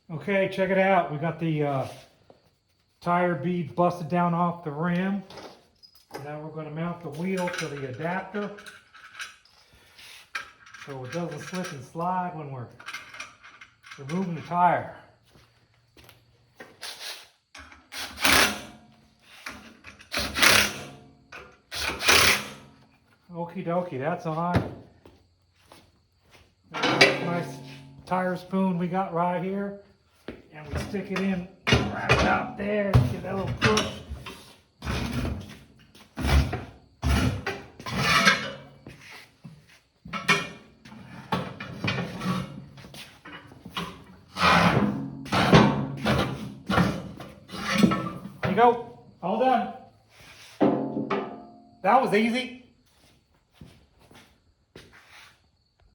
Okay, check it out. We got the tire bead busted down off the rim. Now we're going to mount the wheel to the adapter so it doesn't slip and slide when we're removing the tire. Okie dokie, that's on. Nice tire spoon we got right here. And we stick it in right out there. Give that little push. There you go. All done. That was easy.